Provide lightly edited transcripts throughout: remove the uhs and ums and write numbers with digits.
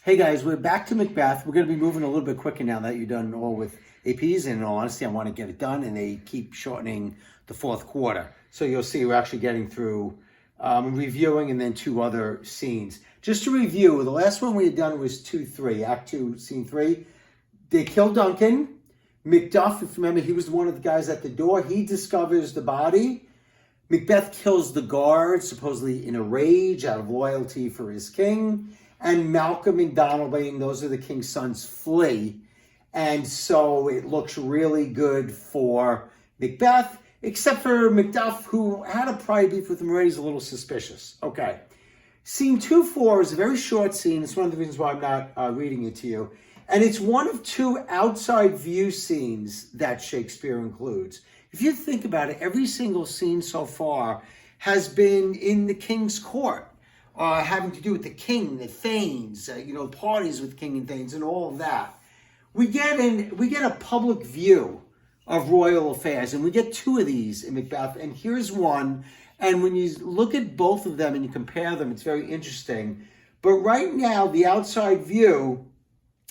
Hey guys, we're back to Macbeth. We're going to be moving a little bit quicker now that you're done all with APs. And in all honesty, I want to get it done, and they keep shortening the fourth quarter. So you'll see we're actually getting through reviewing and then two other scenes. Just to review, the last one we had done was 2-3, Act 2, Scene 3. They kill Duncan. Macduff, if you remember, he was one of the guys at the door. He discovers the body. Macbeth kills the guard, supposedly in a rage, out of loyalty for his king. And Malcolm and Donalbain, those are the king's sons, flee. And so it looks really good for Macbeth, except for Macduff, who had a prior beef with him already, is a little suspicious. Okay. Scene 2-4 is a very short scene. It's one of the reasons why I'm not reading it to you. And it's one of two outside view scenes that Shakespeare includes. If you think about it, every single scene so far has been in the king's court. Having to do with the king, the thanes, parties with king and thanes, and all of that. We get a public view of royal affairs, and we get two of these in Macbeth. And here's one. And when you look at both of them and you compare them, it's very interesting. But right now, the outside view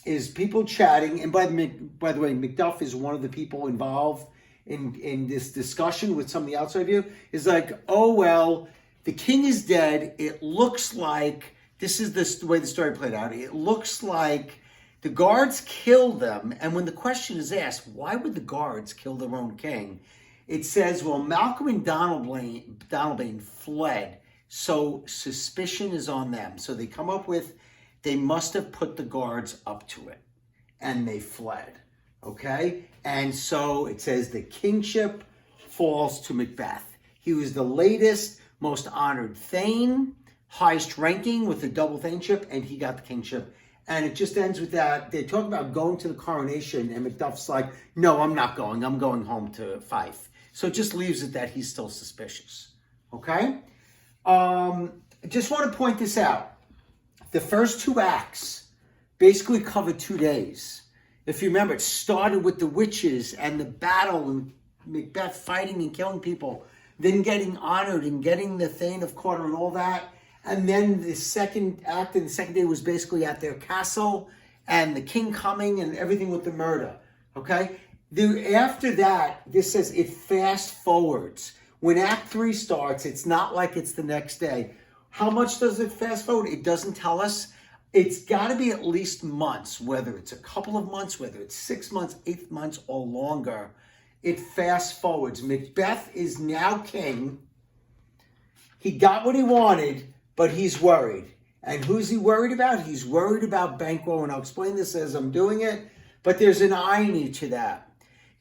is people chatting. And by the way, Macduff is one of the people involved in this discussion with some of the outside view. Is like, oh well. The king is dead. It looks like, this is the way the story played out. It looks like the guards killed them. And when the question is asked, why would the guards kill their own king? It says, well, Malcolm and Donalbain fled. So suspicion is on them. So they come up with, they must have put the guards up to it. And they fled. Okay? And so it says the kingship falls to Macbeth. He was the latest, most honored thane, highest ranking with the double thaneship, and he got the kingship. And it just ends with that. They talk about going to the coronation, and Macduff's like, no, I'm not going. I'm going home to Fife. So it just leaves it that he's still suspicious. Okay? I just want to point this out. The first two acts basically cover 2 days. If you remember, it started with the witches and the battle and Macbeth fighting and killing people, then getting honored and getting the Thane of Court and all that. And then the second act and the second day was basically at their castle and the king coming and everything with the murder. Okay? After that, this says it fast forwards. When Act 3 starts, it's not like it's the next day. How much does it fast forward? It doesn't tell us. It's got to be at least months, whether it's a couple of months, whether it's 6 months, 8 months, or longer. It fast forwards. Macbeth is now king. He got what he wanted, but he's worried. And who's he worried about? He's worried about Banquo, and I'll explain this as I'm doing it, but there's an irony to that.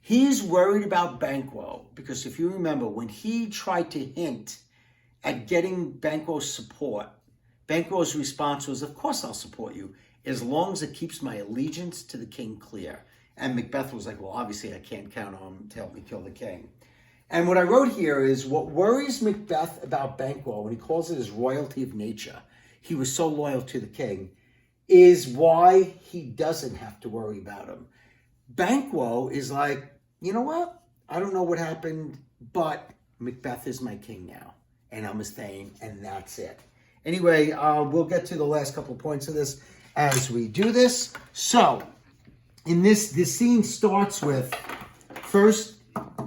He's worried about Banquo because if you remember, when he tried to hint at getting Banquo's support, Banquo's response was, of course I'll support you, as long as it keeps my allegiance to the king clear. And Macbeth was like, well, obviously I can't count on him to help me kill the king. And what I wrote here is what worries Macbeth about Banquo, when he calls it his royalty of nature, he was so loyal to the king, is why he doesn't have to worry about him. Banquo is like, you know what? I don't know what happened, but Macbeth is my king now. And I'm his thane, and that's it. Anyway, we'll get to the last couple of points of this as we do this. So, in this scene starts with, first,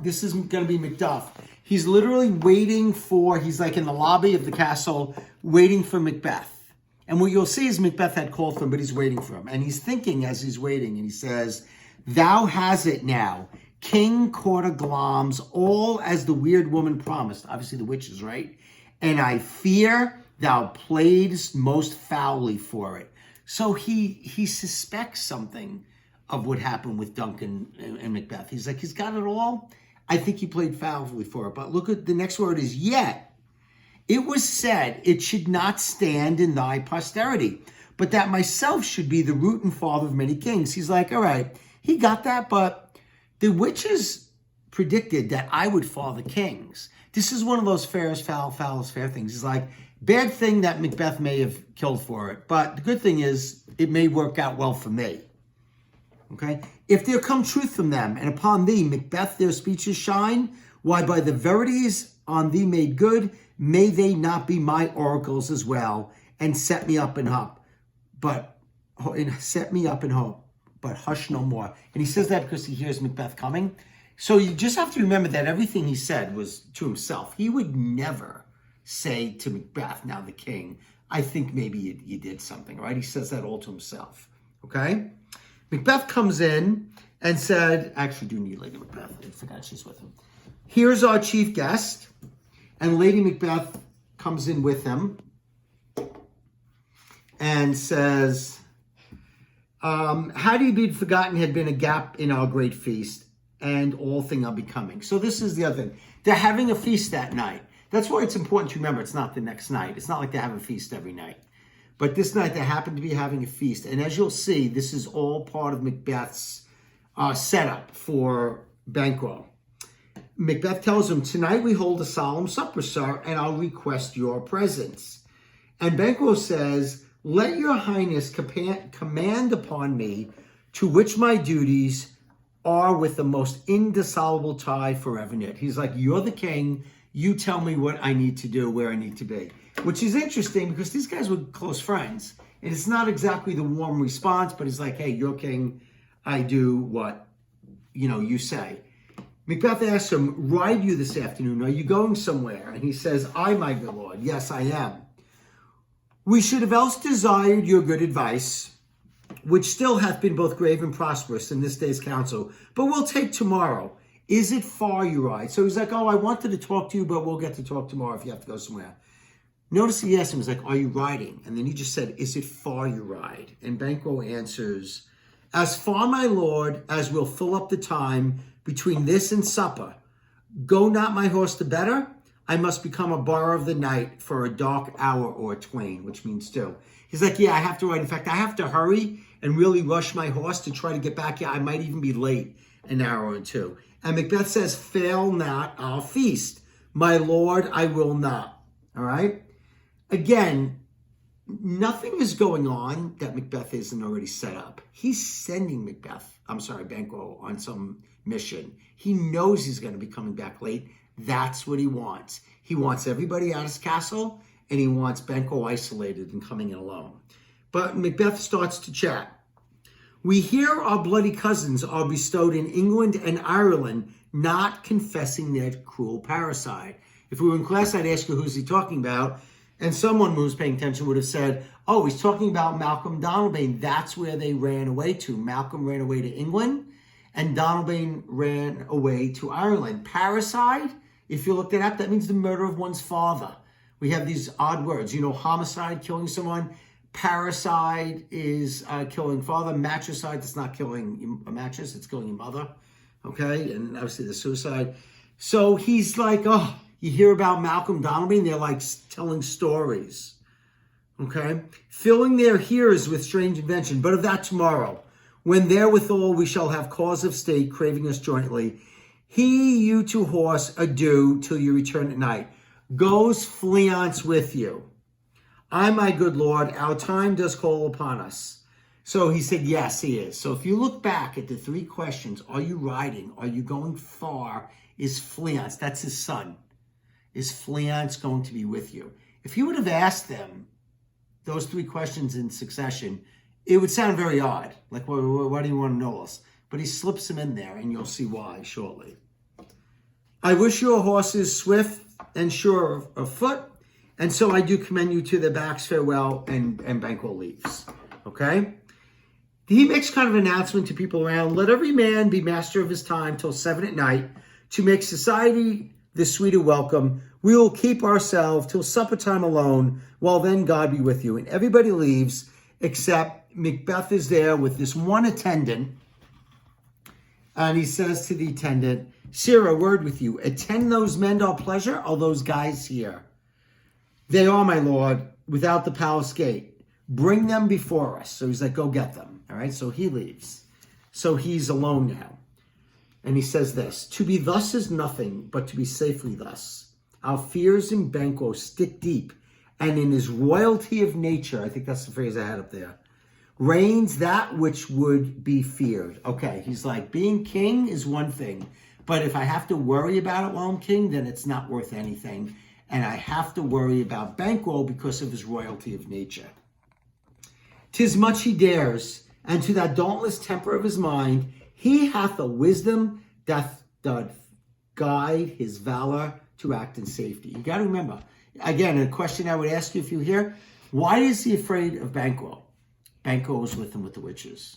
this is going to be Macduff. He's literally waiting for, he's like in the lobby of the castle, waiting for Macbeth. And what you'll see is Macbeth had called for him, but he's waiting for him. And he's thinking as he's waiting, and he says, thou has it now, King Courtaglamis, all as the weird woman promised. Obviously the witches, right? And I fear thou playedst most foully for it. So he suspects something of what happened with Duncan and Macbeth. He's like, he's got it all. I think he played foully for it. But look at the next word is yet. It was said, it should not stand in thy posterity, but that myself should be the root and father of many kings. He's like, all right, he got that, but the witches predicted that I would father kings. This is one of those fair is foul, foul is fair things. He's like, bad thing that Macbeth may have killed for it, but the good thing is it may work out well for me. Okay? If there come truth from them, and upon thee, Macbeth, their speeches shine, why by the verities on thee made good, may they not be my oracles as well, and set me up and up. But and set me up in hope, but hush no more. And he says that because he hears Macbeth coming. So you just have to remember that everything he said was to himself. He would never say to Macbeth, now the king, I think maybe you did something, right? He says that all to himself, okay? Macbeth comes in and said, actually do need Lady Macbeth. I forgot she's with him. Here's our chief guest. And Lady Macbeth comes in with him and says, had he been forgotten had been a gap in our great feast, and all thing are becoming. So this is the other thing. They're having a feast that night. That's why it's important to remember it's not the next night. It's not like they have a feast every night. But this night they happen to be having a feast. And as you'll see, this is all part of Macbeth's setup for Banquo. Macbeth tells him, tonight we hold a solemn supper, sir, and I'll request your presence. And Banquo says, let your highness command upon me, to which my duties are with the most indissoluble tie forever knit. He's like, you're the king. You tell me what I need to do, where I need to be. Which is interesting because these guys were close friends. And it's not exactly the warm response, but he's like, hey, you're king. I do what, you say. Macbeth asks him, ride you this afternoon? Are you going somewhere? And he says, I, my good lord, yes, I am. We should have else desired your good advice, which still hath been both grave and prosperous in this day's council, but we'll take tomorrow. Is it far you ride? So he's like, oh, I wanted to talk to you, but we'll get to talk tomorrow if you have to go somewhere. Notice he asked him, he's like, are you riding? And then he just said, is it far you ride? And Banquo answers, as far, my lord, as will fill up the time between this and supper. Go not my horse the better? I must become a bar of the night for a dark hour or twain, which means two. He's like, yeah, I have to ride. In fact, I have to hurry and really rush my horse to try to get back here. I might even be late an hour or two. And Macbeth says, fail not our feast. My lord, I will not. All right? Again, nothing is going on that Macbeth isn't already set up. He's sending Banquo on some mission. He knows he's going to be coming back late. That's what he wants. He wants everybody out of his castle, and he wants Banquo isolated and coming in alone. But Macbeth starts to chat. We hear our bloody cousins are bestowed in England and Ireland, not confessing their cruel parricide. If we were in class, I'd ask you, who's he talking about? And someone who was paying attention would have said, oh, he's talking about Malcolm Donalbain. That's where they ran away to. Malcolm ran away to England, and Donalbain ran away to Ireland. Parricide, if you looked it up, that means the murder of one's father. We have these odd words. Homicide, killing someone. Parricide is killing father. Matricide, it's not killing a mattress, it's killing your mother. Okay, and obviously the suicide. So he's like, oh, you hear about Malcolm Donalbain, they're like telling stories. Okay, filling their hearers with strange invention, but of that tomorrow. When therewithal we shall have cause of state craving us jointly. He you to horse, adieu till you return at night. Goes Fleance with you. I, my good lord, our time does call upon us. So he said, yes, he is. So if you look back at the three questions, are you riding? Are you going far? Is Fleance, that's his son, is Fleance going to be with you? If he would have asked them those three questions in succession, it would sound very odd. Like, why do you want to know us? But he slips them in there, and you'll see why shortly. I wish your horses swift and sure of foot, and so I do commend you to their backs. Farewell, and Banquo leaves. Okay? He makes kind of an announcement to people around. Let every man be master of his time till 7 at night to make society the sweeter welcome. We will keep ourselves till supper time alone. While then, God be with you. And everybody leaves except Macbeth is there with this one attendant. And he says to the attendant, Sir, a word with you. Attend those men our pleasure, are those guys here? They are, my lord, without the palace gate. Bring them before us. So he's like, go get them. All right, so he leaves. So he's alone now. And he says this, to be thus is nothing, but to be safely thus. Our fears in Banquo stick deep, and in his royalty of nature, I think that's the phrase I had up there, reigns that which would be feared. Okay, he's like, being king is one thing, but if I have to worry about it while I'm king, then it's not worth anything. And I have to worry about Banquo because of his royalty of nature. 'Tis much he dares, and to that dauntless temper of his mind, he hath a wisdom that doth guide his valor to act in safety. You got to remember, again, a question I would ask you if you're here, why is he afraid of Banquo? Banquo was with him with the witches.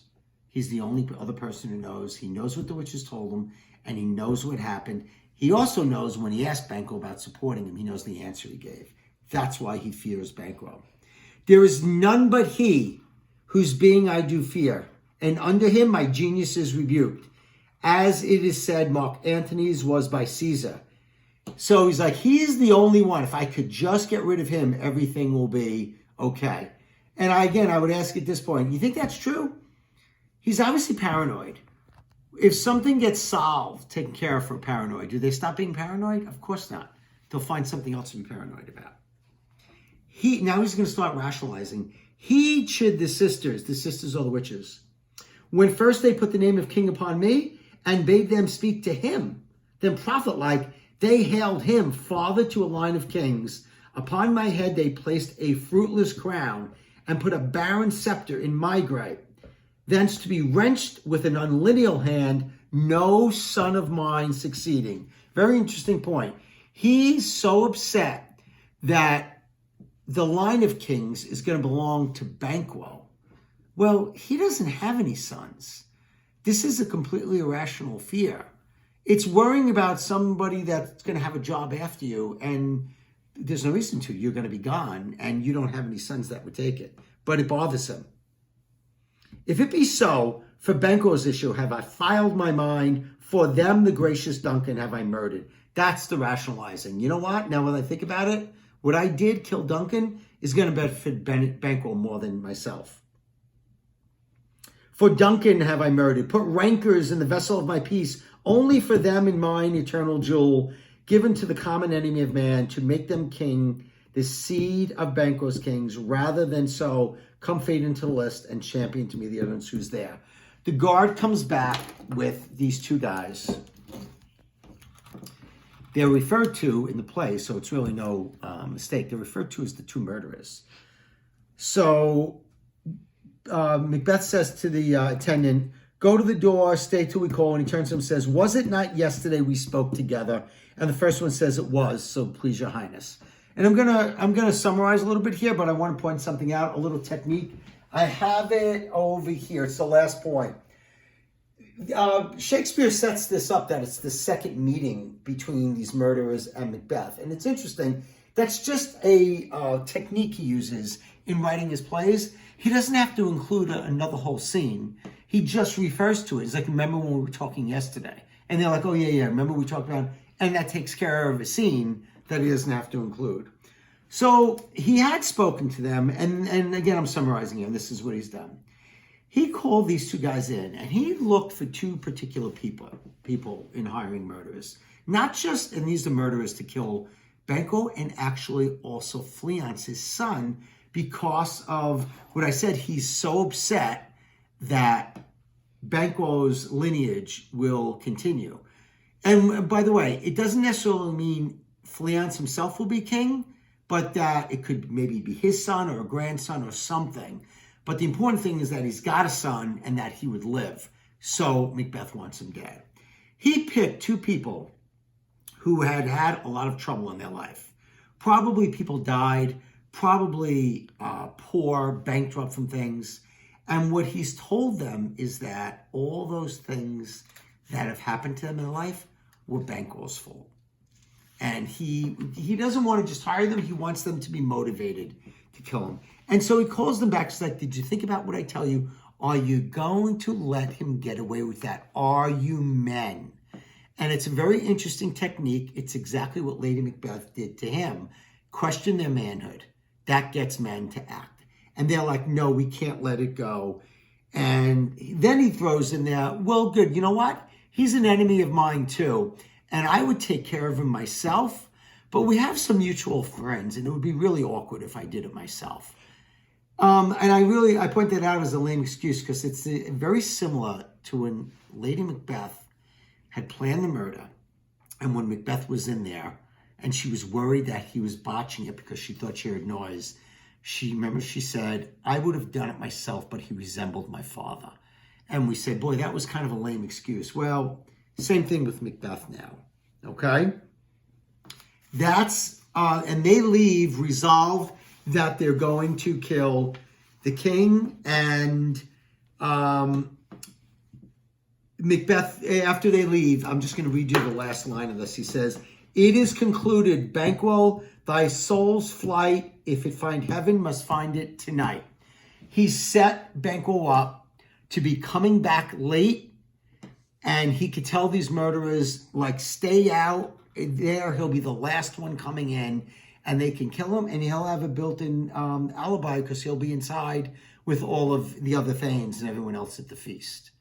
He's the only other person who knows. He knows what the witches told him, and he knows what happened. He also knows when he asked Banquo about supporting him, he knows the answer he gave. That's why he fears Banquo. There is none but he whose being I do fear, and under him my genius is rebuked. As it is said, Mark Antony's was by Caesar. So he's like, he's the only one. If I could just get rid of him, everything will be okay. And I would ask at this point, you think that's true? He's obviously paranoid. If something gets solved, taken care of for paranoid, do they stop being paranoid? Of course not. They'll find something else to be paranoid about. Now he's going to start rationalizing. He chid the sisters are the witches, when first they put the name of king upon me and bade them speak to him. Then prophet-like, they hailed him father to a line of kings. Upon my head they placed a fruitless crown and put a barren scepter in my gripe. Thence to be wrenched with an unlineal hand, no son of mine succeeding. Very interesting point. He's so upset that the line of kings is going to belong to Banquo. Well, he doesn't have any sons. This is a completely irrational fear. It's worrying about somebody that's going to have a job after you, and there's no reason to. You're going to be gone, and you don't have any sons that would take it. But it bothers him. If it be so, for Banquo's issue have I filed my mind, for them the gracious Duncan have I murdered. That's the rationalizing. You know what? Now when I think about it, what I did, kill Duncan, is going to benefit Banquo more than myself. For Duncan have I murdered, put rancors in the vessel of my peace, only for them in mine eternal jewel, given to the common enemy of man, to make them king, the seed of Banquo's kings, rather than so come fade into the list and champion to me the evidence who's there. The guard comes back with these two guys. They're referred to in the play, so it's really no mistake. They're referred to as the two murderers. So Macbeth says to the attendant, go to the door, stay till we call. And he turns to him and says, was it not yesterday we spoke together? And the first one says it was, so please your highness. And I'm gonna summarize a little bit here, but I want to point something out, a little technique. I have it over here. It's the last point. Shakespeare sets this up that it's the second meeting between these murderers and Macbeth. And it's interesting. That's just a technique he uses in writing his plays. He doesn't have to include another whole scene. He just refers to it. It's like, remember when we were talking yesterday? And they're like, oh, yeah, remember we talked about, and that takes care of a scene that he doesn't have to include. So he had spoken to them, and again, I'm summarizing him. This is what he's done. He called these two guys in, and he looked for two particular people in hiring murderers. Not just, and these are murderers to kill Banquo, and actually also Fleance, his son, because of what I said. He's so upset that Banquo's lineage will continue. And by the way, it doesn't necessarily mean Fleance himself will be king, but that it could maybe be his son or a grandson or something. But the important thing is that he's got a son and that he would live. So Macbeth wants him dead. He picked two people who had had a lot of trouble in their life. Probably people died, probably poor, bankrupt from things. And what he's told them is that all those things that have happened to them in life were Banquo's fault. And he doesn't want to just hire them. He wants them to be motivated to kill him. And so he calls them back. He's like, did you think about what I tell you? Are you going to let him get away with that? Are you men? And it's a very interesting technique. It's exactly what Lady Macbeth did to him. Question their manhood. That gets men to act. And they're like, no, we can't let it go. And then he throws in there, well, good. You know what? He's an enemy of mine too. And I would take care of him myself. But we have some mutual friends, and it would be really awkward if I did it myself. And I point that out as a lame excuse because it's very similar to when Lady Macbeth had planned the murder, and when Macbeth was in there, and she was worried that he was botching it because she thought she heard noise. She said, I would have done it myself, but he resembled my father. And we said, boy, that was kind of a lame excuse. Well, same thing with Macbeth now, okay? And they leave resolved that they're going to kill the king, and Macbeth, after they leave, I'm just going to read you the last line of this. He says, it is concluded, Banquo, thy soul's flight, if it find heaven, must find it tonight. He set Banquo up to be coming back late, and he could tell these murderers, like, stay out there. He'll be the last one coming in, and they can kill him, and he'll have a built-in alibi because he'll be inside with all of the other Thanes and everyone else at the feast.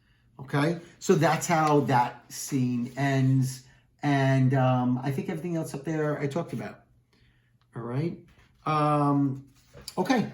Okay? So that's how that scene ends, and I think everything else up there I talked about. All right? Okay.